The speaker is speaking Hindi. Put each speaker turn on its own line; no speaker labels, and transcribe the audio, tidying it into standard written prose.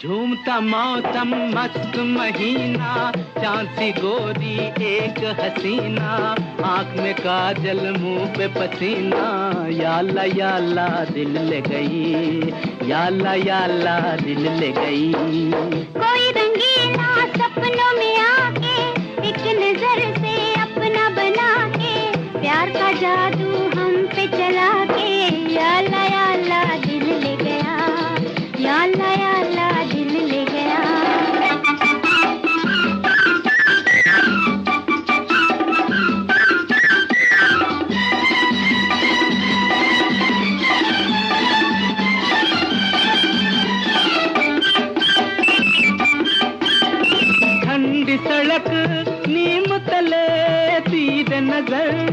झूमता मौसम मस्त महीना, चांद सी गोरी एक हसीना, आँख में काजल मुंह पे पसीना, या अल्लाह दिल ले गई, या अल्लाह दिल ले गई।
कोई रंगीला सपनों में आके एक नजर से अपना बना के, प्यार का जादू हम पे चला के, या अल्लाह दिल ले गया, या अल्लाह दिल ले गया।
ठंडी सड़क नीम तले, सीधे नजर